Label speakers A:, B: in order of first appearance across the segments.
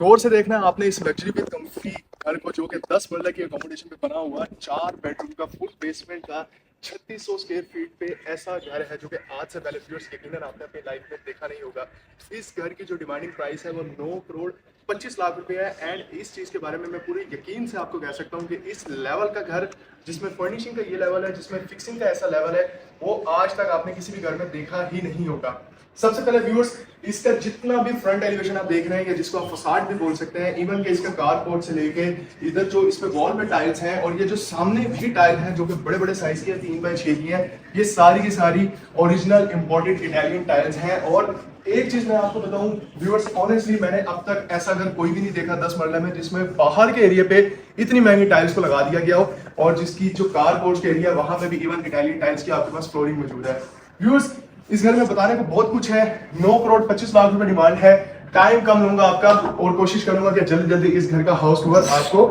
A: गौर से देखना है आपने इस लग्जरी विद कंपनी घर को, जो कि 10 मरला की अकोमोडेशन पे बना हुआ 4 बेडरूम का फुल बेसमेंट का 3600 स्क्वायर फीट पे ऐसा घर है जो कि आज से पहले व्यूअर्स यकीनन आपने अपनी लाइफ में देखा नहीं होगा। इस घर की जो डिमांडिंग प्राइस है वो 9 करोड़ 25 लाख रुपए है। एंड इस चीज़ के बारे में मैं पूरे यकीन से आपको कह सकता हूँ कि इस लेवल का घर, जिसमें फर्निशिंग का ये लेवल है, जिसमें फिक्सिंग का ऐसा लेवल है, वो आज तक आपने किसी भी घर में देखा ही नहीं होगा। सबसे पहले व्यूअर्स, इसका जितना भी फ्रंट एलिवेशन आप देख रहे हैं, या जिसको आप फसाड भी बोल सकते हैं, इवन के इसका कारपोर्ट से लेके इधर जो इस पे वॉल पे टाइल्स हैं, और ये जो सामने भी टाइल हैं जो कि बड़े बड़े साइज की है, 3x6 की है, ये सारी की सारी ओरिजिनल इंपोर्टेड इटालियन टाइल्स हैं। और एक चीज मैं आपको बताऊं व्यूअर्स, ऑनेस्टली मैंने अब तक ऐसा घर कोई भी नहीं देखा 10 मरला में जिसमें बाहर के एरिया पे इतनी महंगी टाइल्स को लगा दिया गया हो, और जिसकी जो कारपोर्ट के एरिया वहां पे भी इवन इटालियन टाइल्स की आपके पास फ्लोरिंग मौजूद है। व्यूअर्स, इस घर में बताने को बहुत कुछ है। 9 करोड़ 25 लाख रुपए डिमांड है। टाइम कम लूंगा आपका और कोशिश करूंगा कि जल्दी जल्दी इस घर का हाउस टूर आपको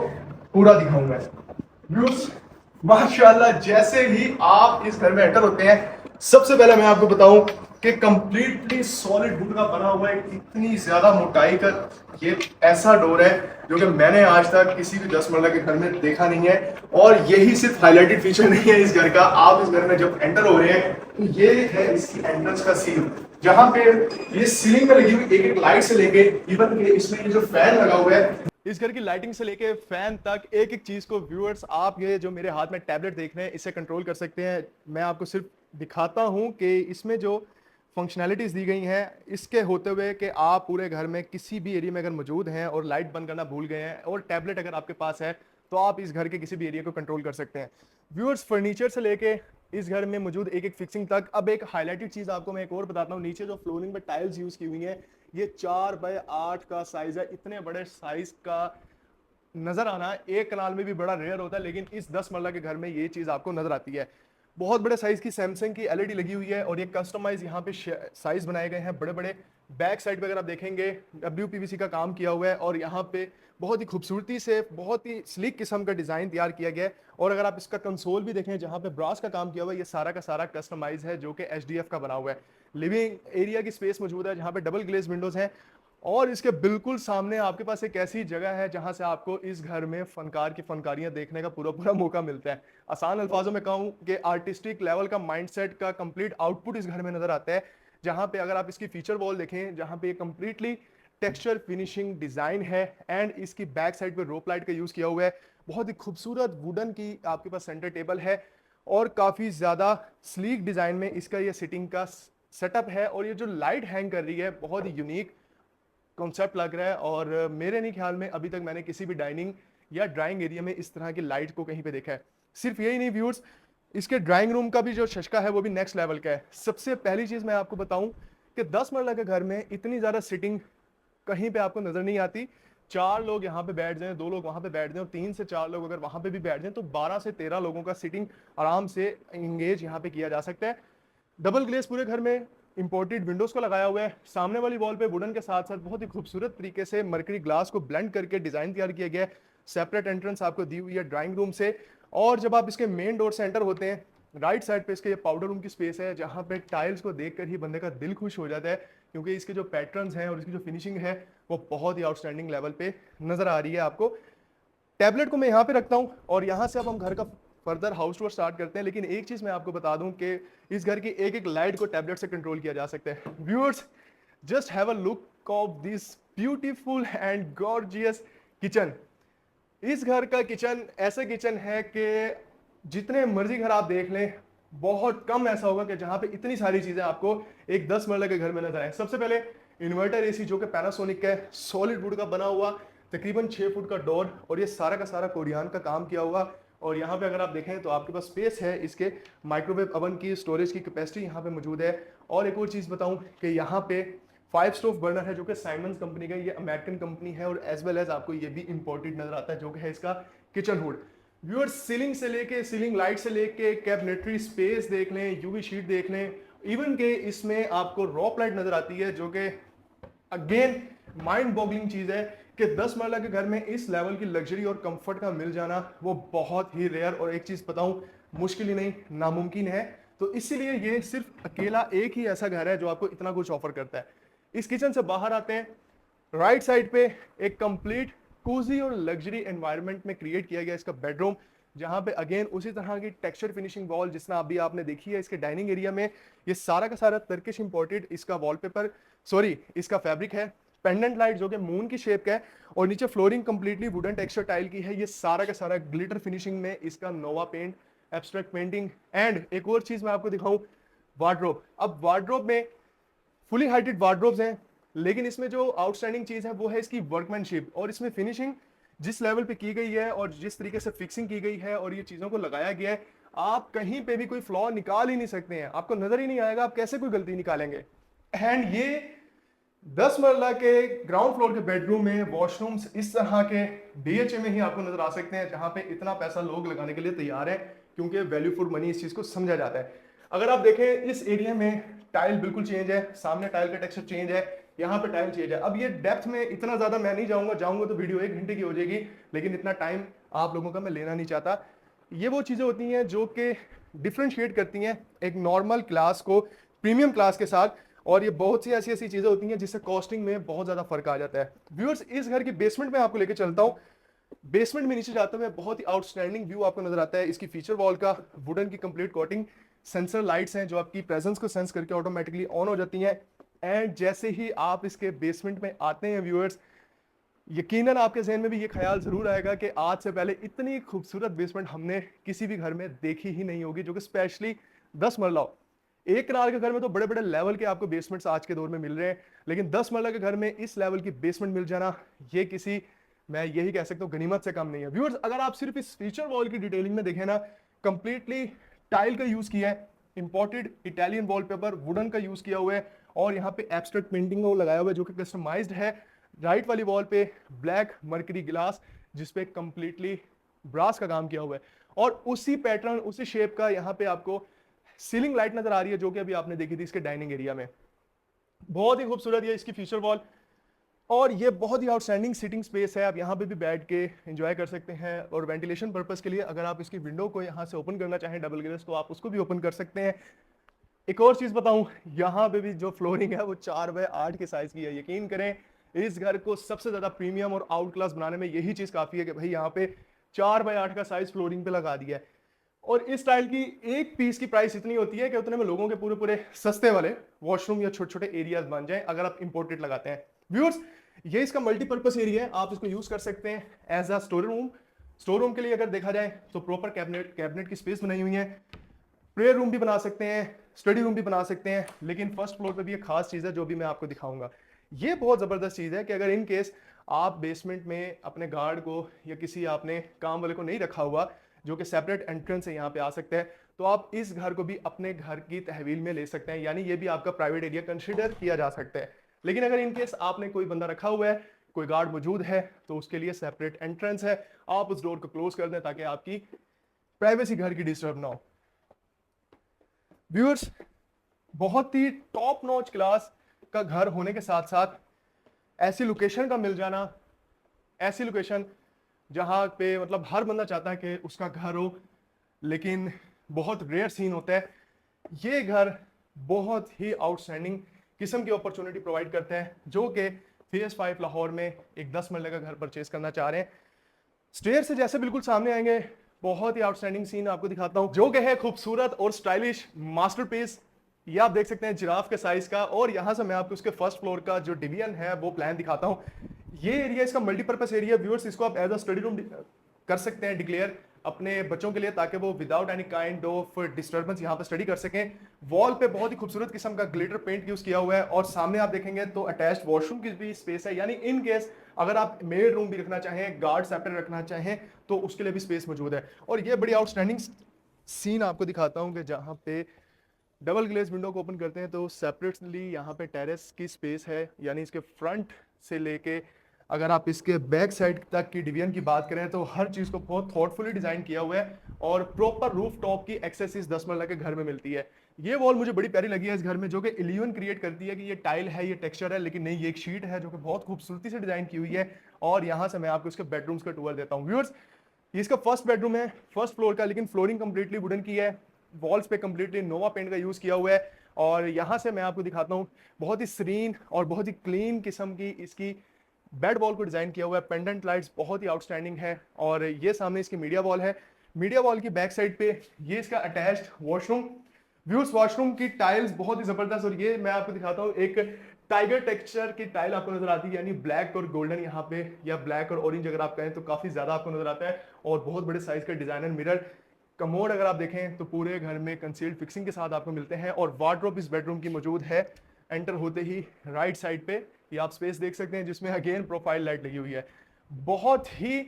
A: पूरा दिखाऊंगा। व्यूअर्स, माशाल्लाह, जैसे ही आप इस घर में एंटर होते हैं, सबसे पहले मैं आपको बताऊं कि कंप्लीटली सॉलिड वुड का बना हुआ है। इतनी ज्यादा मोटाई का ये ऐसा डोर है जो कि मैंने आज तक किसी भी 10 मरला के घर में देखा नहीं है। और यही सिर्फ हाईलाइटेड फीचर नहीं है इस घर का। आप इस घर में जब एंटर हो रहे हैं तो ये है इसकी एंट्रेंस का सीन, जहां पे ये सीलिंग में लगी हुई एक एक लाइट से लेके इवन के इसमें ये जो फैन लगा हुआ है, इस घर की लाइटिंग से लेके फैन तक एक एक चीज को व्यूअर्स, आप ये जो मेरे हाथ में टैबलेट देख रहे हैं इससे कंट्रोल कर सकते हैं। मैं आपको सिर्फ दिखाता हूं कि इसमें जो फंक्शनैलिटीज दी गई हैं, इसके होते हुए कि आप पूरे घर में किसी भी एरिया में अगर मौजूद हैं और लाइट बंद करना भूल गए हैं और टैबलेट अगर आपके पास है, तो आप इस घर के किसी भी एरिया को कंट्रोल कर सकते हैं। व्यूअर्स, फर्नीचर से लेके इस घर में मौजूद एक एक फिक्सिंग तक। अब एक हाईलाइटेड चीज आपको मैं एक और बताता हूँ, नीचे जो फ्लोरिंग में टाइल्स यूज की हुई हैं, ये 4x8 का साइज है। इतने बड़े साइज का नजर आना एक कनाल में भी बड़ा रेयर होता है, लेकिन इस 10 मरला के घर में ये चीज आपको नजर आती है। बहुत बड़े साइज की सैमसंग की एलईडी लगी हुई है, और ये कस्टमाइज यहाँ पे साइज बनाए गए हैं बड़े बड़े। बैक साइड पे अगर आप देखेंगे WPVC का काम किया हुआ है, और यहाँ पे बहुत ही खूबसूरती से बहुत ही स्लीक किस्म का डिजाइन तैयार किया गया है। और अगर आप इसका कंसोल भी देखें जहाँ पे ब्रास का काम किया हुआ है, ये सारा का सारा कस्टमाइज है जो कि HDF का बना हुआ है। लिविंग एरिया की स्पेस मौजूद है जहाँ पे डबल ग्लेज विंडोज हैं, और इसके बिल्कुल सामने आपके पास एक ऐसी जगह है जहां से आपको इस घर में फनकार की फनकारियां देखने का पूरा पूरा मौका मिलता है। आसान अल्फाजों में कहूं कि आर्टिस्टिक लेवल का माइंडसेट का कंप्लीट आउटपुट इस घर में नजर आता है। जहां पे अगर आप इसकी फीचर वॉल देखें, जहां पे कंप्लीटली टेक्सचर फिनिशिंग डिजाइन है, एंड इसकी बैक साइड पे रोप लाइट का यूज किया हुआ है। बहुत ही खूबसूरत वुडन की आपके पास सेंटर टेबल है, और काफी ज्यादा स्लीक डिजाइन में इसका ये सिटिंग का सेटअप है। और ये जो लाइट हैंग कर रही है, बहुत ही यूनिक कॉन्सेप्ट लग रहा है, और मेरे नहीं ख्याल में अभी तक मैंने किसी भी डाइनिंग या ड्राइंग एरिया में इस तरह की लाइट को कहीं पे देखा है। सिर्फ यही नहीं व्यूअर्स, इसके ड्राइंग रूम का भी जो शशका है वो भी नेक्स्ट लेवल का है। सबसे पहली चीज मैं आपको बताऊं कि 10 मरला के घर में इतनी ज्यादा सिटिंग कहीं पे आपको नजर नहीं आती। 4 लोग यहाँ पे बैठ जाएं, 2 लोग वहां पे बैठ जाएं, और 3 से 4 लोग अगर वहां पे भी बैठ जाएं, तो 12 से 13 लोगों का सिटिंग आराम से इंगेज यहाँ पे किया जा सकता है। डबल ग्लेस पूरे घर में इंपोर्टेड विंडोज को लगाया हुआ है। सामने वाली वॉल पे वुडन के साथ साथ बहुत ही खूबसूरत तरीके से मरकरी ग्लास को ब्लेंड करके डिजाइन तैयार किया गया है। सेपरेट एंट्रेंस आपको दी हुई है ड्राइंग रूम से। और जब आप इसके मेन डोर से एंटर होते हैं, राइट साइड पे इसके ये पाउडर रूम की स्पेस है, जहां पे टाइल्स को देखकर ही बंदे का दिल खुश हो जाता है, क्योंकि इसके जो पैटर्न्स हैं और इसकी जो फिनिशिंग है वो बहुत ही आउटस्टैंडिंग लेवल पे नजर आ रही है आपको। टैबलेट को मैं यहाँ पे रखता हूँ, और यहाँ से अब हम घर का फर्दर हाउस टूर स्टार्ट करते हैं। लेकिन एक चीज मैं आपको बता दूं कि इस घर की एक एक लाइट को टैबलेट से कंट्रोल किया जा सकता है। Viewers, just have a look of this beautiful and gorgeous kitchen. इस घर का किचन ऐसे किचन है कि जितने मर्जी घर आप देख लें, बहुत कम ऐसा होगा कि जहां पे इतनी सारी चीजें आपको एक 10 मरले के घर में नजर आए। सबसे पहले इन्वर्टर एसी जो कि पैनासोनिक का है, सॉलिड वुड का बना हुआ, तकरीबन 6 फुट का डोर, और ये सारा का सारा कोरियान का काम किया हुआ। और यहाँ पे अगर आप देखें तो आपके पास स्पेस है, इसके माइक्रोवेव ओवन की स्टोरेज की कैपेसिटी यहाँ पे मौजूद है। और एक और चीज़ बताऊँ कि यहाँ पे 5 स्टोव बर्नर है जो कि साइमंस कंपनी का, ये अमेरिकन कंपनी है, और एज वेल एज आपको ये भी इंपोर्टेड नजर आता है जो कि है इसका किचन हुड। व्यूअर्स, सीलिंग से लेके सीलिंग लाइट से लेके कैबिनेटरी स्पेस देख लें, यूवी शीट देख लें, इवन के इसमें आपको रॉप लाइट नजर आती है, जो कि अगेन माइंड बॉगलिंग चीज है कि 10 मरला के घर में इस लेवल की लग्जरी और कंफर्ट का मिल जाना वो बहुत ही रेयर, और एक चीज बताऊं, मुश्किल ही नहीं नामुमकिन है। तो इसीलिए ये सिर्फ अकेला एक ही ऐसा घर है जो आपको इतना कुछ ऑफर करता है। इस किचन से बाहर आते हैं, राइट साइड पे एक कंप्लीट कोजी और लग्जरी एनवायरनमेंट में क्रिएट किया गया इसका बेडरूम, जहां पे अगेन उसी तरह की टेक्सचर फिनिशिंग वॉल जिस तरह अभी आपने देखी है इसके डाइनिंग एरिया में। ये सारा का सारा टर्किश इंपोर्टेड इसका वॉलपेपर, सॉरी इसका फैब्रिक है। पेंडेंट लाइट जो कि मून की शेप का है, और नीचे flooring completely wooden texture tile की है। ये सारा का सारा ग्लिटर फिनिशिंग में इसका नोवा पेंट, एब्स्ट्रैक्ट पेंटिंग। एंड एक और चीज मैं आपको दिखाऊं, वार्डरोब। अब वार्डरोब में फुली हाइटेड वार्डरोब्स हैं, लेकिन इसमें जो आउटस्टैंडिंग चीज है वो है इसकी वर्कमैनशिप, और इसमें फिनिशिंग जिस लेवल पे की गई है और जिस तरीके से फिक्सिंग की गई है और ये चीजों को लगाया गया है, आप कहीं पे भी कोई फ्लॉ निकाल ही नहीं सकते हैं, आपको नजर ही नहीं आएगा आप कैसे कोई गलती निकालेंगे। एंड ये 10 मरला के ग्राउंड फ्लोर के बेडरूम में वॉशरूम्स इस तरह के डीएचए में ही आपको नजर आ सकते हैं, जहां पे इतना पैसा लोग लगाने के लिए तैयार है, क्योंकि वैल्यू फॉर मनी इस चीज को समझा जाता है। अगर आप देखें इस एरिया में टाइल बिल्कुल चेंज है, सामने टाइल का टेक्सचर चेंज है, यहाँ पे टाइल चेंज है। अब ये डेप्थ में इतना ज्यादा मैं नहीं जाऊंगा तो वीडियो 1 घंटे की हो जाएगी, लेकिन इतना टाइम आप लोगों का मैं लेना नहीं चाहता। ये वो चीजें होती हैं जो कि डिफ्रेंशिएट करती हैं एक नॉर्मल क्लास को प्रीमियम क्लास के साथ, और ये बहुत सी ऐसी ऐसी चीजें होती हैं जिससे कॉस्टिंग में बहुत ज्यादा फर्क आ जाता है। व्यूअर्स, इस घर की बेसमेंट में आपको लेके चलता हूँ। बेसमेंट में नीचे जाते हुए बहुत ही आउटस्टैंडिंग व्यू आपको नजर आता है इसकी फीचर वॉल का। वुडन की कंप्लीट कोटिंग, सेंसर लाइट्स हैं जो आपकी प्रेजेंस को सेंस करके ऑटोमेटिकली ऑन हो जाती हैं। एंड जैसे ही आप इसके बेसमेंट में आते हैं व्यूअर्स, यकीनन आपके जहन में भी ये ख्याल जरूर आएगा कि आज से पहले इतनी खूबसूरत बेसमेंट हमने किसी भी घर में देखी ही नहीं होगी, जो कि स्पेशली 10 मरला हो। एक कनाल के घर में तो बड़े बड़े लेवल के आपको बेसमेंट्स आज के दौर में मिल रहे हैं, लेकिन 10 मरला के घर में इस लेवल की बेसमेंट मिल जाना, ये किसी, मैं यही कह सकता हूँ, गनीमत से कम नहीं है। व्यूअर्स, अगर आप सिर्फ इस फीचर वॉल की डिटेलिंग में देखें ना, कंप्लीटली टाइल का यूज किया है, इंपोर्टेड इटालियन वॉलपेपर, वुडन का यूज किया हुआ है, और यहाँ पे एब्स्ट्रैक्ट पेंटिंग को लगाया हुआ है जो कि कस्टमाइज्ड है। राइट वाली वॉल पे ब्लैक मर्करी ग्लास जिसपे कंप्लीटली ब्रास का काम किया हुआ है, और उसी पैटर्न उसी शेप का यहाँ पे आपको सीलिंग लाइट नजर आ रही है जो कि अभी आपने देखी थी इसके डाइनिंग एरिया में। बहुत ही खूबसूरत है इसकी फीचर वॉल, और ये बहुत ही आउटस्टैंडिंग सिटिंग स्पेस है। आप यहाँ पे भी बैठ के एंजॉय कर सकते हैं, और वेंटिलेशन पर्पस के लिए अगर आप इसकी विंडो को यहाँ से ओपन करना चाहें डबल ग्लेस, तो आप उसको भी ओपन कर सकते हैं। एक और चीज बताऊं, यहाँ पे भी जो फ्लोरिंग है वो 4x8 के साइज की है। यकीन करें, इस घर को सबसे ज्यादा प्रीमियम और आउट क्लास बनाने में यही चीज काफी है कि भाई यहाँ पे 4x8 का साइज फ्लोरिंग पे लगा दिया है। और इस स्टाइल की एक पीस की प्राइस इतनी होती है कि उतने में लोगों के पूरे पूरे सस्ते वाले वॉशरूम या छोटे छोटे एरियाज बन जाएं अगर आप इंपोर्टेड लगाते हैं। व्यूअर्स, ये इसका मल्टीपर्पज एरिया है, आप इसको यूज कर सकते हैं as a store room. Store room के लिए अगर देखा जाए तो प्रॉपर कैबिनेट की स्पेस बनाई हुई है, प्रेयर रूम भी बना सकते हैं, स्टडी रूम भी बना सकते हैं। लेकिन फर्स्ट फ्लोर पे भी एक खास चीज है जो भी मैं आपको दिखाऊंगा। ये बहुत जबरदस्त चीज है कि अगर इन केस आप बेसमेंट में अपने गार्ड को या किसी आपने काम वाले को नहीं रखा हुआ जो कि सेपरेट एंट्रेंस है यहाँ पे आ सकते हैं, तो आप इस घर को भी अपने घर की तहवील में ले सकते हैं, यानी ये भी आपका प्राइवेट एरिया कंसिडर किया जा सकता है। लेकिन अगर इन केस आपने कोई बंदा रखा हुआ है, कोई गार्ड मौजूद है, तो उसके लिए सेपरेट एंट्रेंस है, आप उस डोर को क्लोज कर दें ताकि आपकी प्राइवेसी घर की डिस्टर्ब ना हो। व्यूअर्स, बहुत ही टॉप नॉच क्लास का घर होने के साथ साथ ऐसी लोकेशन का मिल जाना, ऐसी लोकेशन जहां पे मतलब हर बंदा चाहता है कि उसका घर हो, लेकिन बहुत रेयर सीन होता है। ये घर बहुत ही आउटस्टैंडिंग किस्म की अपॉर्चुनिटी प्रोवाइड करता है, जो कि फेज 5 लाहौर में एक 10 मरले का घर परचेज करना चाह रहे हैं। स्टेयर से जैसे बिल्कुल सामने आएंगे, बहुत ही आउटस्टैंडिंग सीन आपको दिखाता हूं जो कि है खूबसूरत और स्टाइलिश मास्टरपीस। ये आप देख सकते हैं जिराफ के साइज का, और यहां से मैं आपको उसके फर्स्ट फ्लोर का जो डिवीजन है वो प्लान दिखाता हूं। ये एरिया इसका मल्टीपर्पज एरिया व्यूअर्स, इसको आप एज अ स्टडी रूम कर सकते हैं डिक्लेयर अपने बच्चों के लिए, ताकि वो without any kind of disturbance यहाँ पे स्टडी कर सकें। वॉल पे बहुत ही खूबसूरत किस्म का ग्लिटर पेंट यूज किया हुआ है, और सामने आप देखेंगे तो अटैच्ड वॉशरूम की भी स्पेस है, यानी इन केस अगर आप मेड रूम भी रखना चाहें, गार्ड सेपरेट रखना चाहें, तो उसके लिए भी स्पेस मौजूद है। और ये बड़ी आउटस्टैंडिंग सीन आपको दिखाता हूँ कि जहाँ पे डबल ग्लेज विंडो को ओपन करते हैं तो सेपरेटली यहाँ पे टेरेस की स्पेस है, यानी इसके फ्रंट से लेके अगर आप इसके बैक साइड तक की डिवीजन की बात करें तो हर चीज़ को बहुत थॉटफुली डिजाइन किया हुआ है, और प्रॉपर रूफ टॉप की एक्सेस इस 10 मरला के घर में मिलती है। ये वॉल मुझे बड़ी प्यारी लगी है इस घर में, जो कि इल्यूजन क्रिएट करती है कि ये टाइल है, ये टेक्सचर है, लेकिन नहीं, ये एक शीट है जो कि बहुत खूबसूरती से डिजाइन की हुई है। और यहाँ से मैं आपको इसके बेडरूम्स का टूर देता हूँ। व्यूअर्स, ये इसका फर्स्ट बेडरूम है फर्स्ट फ्लोर का, लेकिन फ्लोरिंग कंप्लीटली वुडन की है, वॉल्स पे कंप्लीटली नोवा पेंट का यूज किया हुआ है। और यहाँ से मैं आपको दिखाता हूँ बहुत ही सीरीन और बहुत ही क्लीन किस्म की इसकी बेड वॉल को डिजाइन किया हुआ है, पेंडेंट लाइट्स बहुत ही आउटस्टैंडिंग है। और ये सामने इसकी मीडिया वॉल है। मीडिया वॉल की बैक साइड पे ये इसका अटैच्ड वॉशरूम। व्यूअर्स वॉशरूम की टाइल्स बहुत ही जबरदस्त, और ये मैं आपको दिखाता हूँ, एक टाइगर टेक्सचर की टाइल आपको नजर आती है, यानी ब्लैक और गोल्डन यहाँ पे, या ब्लैक और ऑरेंज अगर आप कहें तो काफी ज्यादा आपको नजर आता है। और बहुत बड़े साइज का डिजाइनर मिरर। कमोड अगर आप देखें तो पूरे घर में कंसील्ड फिक्सिंग के साथ आपको मिलते हैं। और वार्डरोब इस बेडरूम की मौजूद है। एंटर होते ही राइट साइड पे ये आप स्पेस देख सकते हैं, जिसमें अगेन प्रोफाइल लाइट लगी हुई है। बहुत ही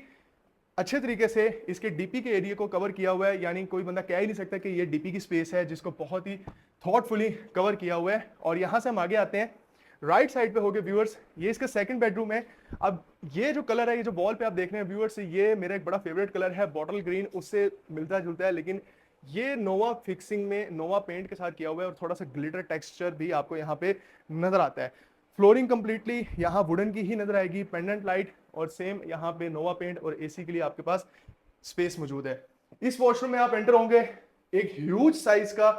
A: अच्छे तरीके से इसके डीपी के एरिया को कवर किया हुआ है, यानी कोई बंदा कह ही नहीं सकता कि ये डीपी की स्पेस है, जिसको बहुत ही थॉटफुली कवर किया हुआ है। और यहां से हम आगे आते हैं, राइट साइड पे हो गए व्यूअर्स, ये इसका सेकंड बेडरूम है। अब ये जो कलर है, ये जो वॉल पे आप देख रहे हैं व्यूअर्स, ये मेरा एक बड़ा फेवरेट कलर है, बॉटल ग्रीन, उससे मिलता जुलता है, लेकिन ये नोवा फिक्सिंग में नोवा पेंट के साथ किया हुआ है, और थोड़ा सा ग्लिटर टेक्सचर भी आपको यहाँ पे नजर आता है। फ्लोरिंग कंप्लीटली यहाँ वुडन की ही नजर आएगी, पेंडेंट लाइट, और सेम यहाँ पे नोवा पेंट और एसी के लिए आपके पास स्पेस मौजूद है। इस वॉशरूम में आप एंटर होंगे, एक ह्यूज साइज का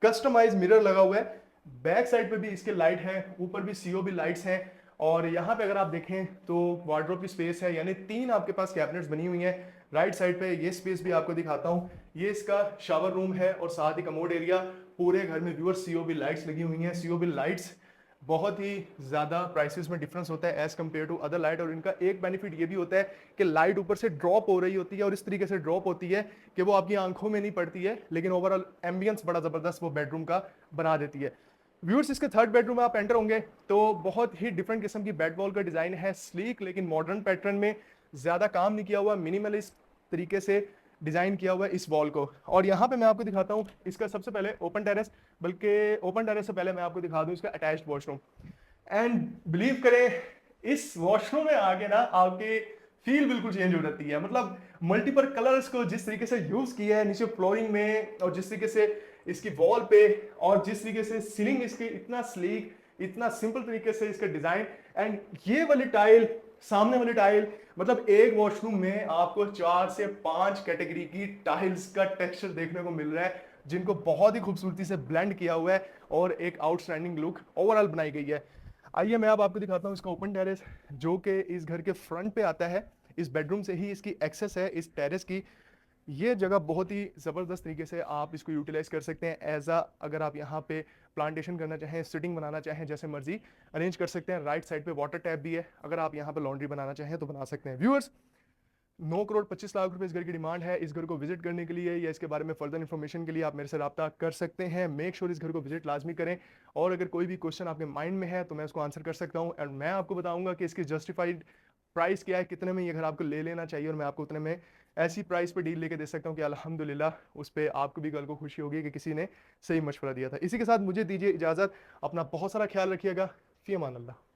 A: कस्टमाइज मिरर लगा हुआ है। बैक साइड पे भी इसके लाइट है, ऊपर भी सीओबी लाइट्स हैं। और यहाँ पे अगर आप देखें तो वार्डरोब की स्पेस है, यानी 3 आपके पास कैबिनेट्स बनी हुई हैं। राइट साइड पे ये स्पेस भी आपको दिखाता हूँ, ये इसका शावर रूम है, और साथ ही कमोड एरिया। पूरे घर में व्यूअर सीओबी लाइट्स लगी हुई हैं। सीओबी लाइट्स बहुत ही ज़्यादा प्राइसेस में डिफरेंस होता है as compared to other light, और इनका एक बेनिफिट ये भी होता है कि लाइट ऊपर से ड्रॉप हो रही होती है, और इस तरीके से ड्रॉप होती है कि वो आपकी आंखों में नहीं पड़ती है, लेकिन ओवरऑल एम्बियंस बड़ा ज़बरदस्त वो बेडरूम का बना देती है। व्यूअर्स, इसके थर्ड बेडरूम में आप एंटर होंगे तो बहुत ही डिफरेंट किस्म की बेड वॉल का डिज़ाइन है, स्लीक लेकिन मॉडर्न पैटर्न में, ज़्यादा काम नहीं किया हुआ, मिनिमलिस्ट तरीके से डिजाइन किया हुआ है इस वॉल को। और यहाँ पे मैं आपको दिखाता हूँ इसका सबसे पहले ओपन टेरेस, बल्कि ओपन टेरेस से पहले मैं आपको दिखा दूँ इसका अटैच्ड वॉशरूम। एंड बिलीव करें, इस वॉशरूम में आके ना आपकी फील बिल्कुल चेंज हो जाती है। मतलब मल्टीपल कलर्स को जिस तरीके से यूज किया है नीचे फ्लोरिंग में, और जिस तरीके से इसकी वॉल पे, और जिस तरीके से सीलिंग इसकी इतना स्लीक, इतना सिंपल तरीके से इसका डिजाइन, एंड ये वाली टाइल, सामने वाली टाइल, मतलब एक वॉशरूम में आपको 4 से 5 कैटेगरी की टाइल्स का टेक्सचर देखने को मिल रहा है, जिनको बहुत ही खूबसूरती से ब्लेंड किया हुआ है, और एक आउटस्टैंडिंग लुक ओवरऑल बनाई गई है। आइए मैं अब आपको दिखाता हूँ इसका ओपन टेरेस, जो कि इस घर के फ्रंट पे आता है। इस बेडरूम से ही इसकी एक्सेस है इस टेरेस की। ये जगह बहुत ही ज़बरदस्त तरीके से आप इसको यूटिलाइज कर सकते हैं एज अ, अगर आप यहाँ पे प्लांटेशन करना चाहें, सिटिंग बनाना चाहें, जैसे मर्जी अरेंज कर सकते हैं। राइट साइड पे वाटर टैप भी है, अगर आप यहाँ पे लॉन्ड्री बनाना चाहें तो बना सकते हैं। व्यूअर्स, 9 करोड़ 25 लाख रुपए इस घर की डिमांड है। इस घर को विजिट करने के लिए या इसके बारे में फर्दर इन्फॉर्मेशन के लिए आप मेरे से रब्ता कर सकते हैं। मेक श्योर इस घर को विजिट लाजमी करें, और अगर कोई भी क्वेश्चन आपके माइंड में है तो मैं उसको आंसर कर सकता हूँ, एंड मैं आपको बताऊंगा कि इसकी जस्टिफाइड प्राइस क्या है, कितने में ये घर आपको ले लेना चाहिए, और मैं आपको उतने में ऐसी प्राइस पे डील लेके दे सकता हूँ कि अल्हम्दुलिल्लाह उस पर आपको भी कल को खुशी होगी कि किसी ने सही मशवरा दिया था। इसी के साथ मुझे दीजिए इजाज़त, अपना बहुत सारा ख्याल रखिएगा। फी अमान अल्लाह।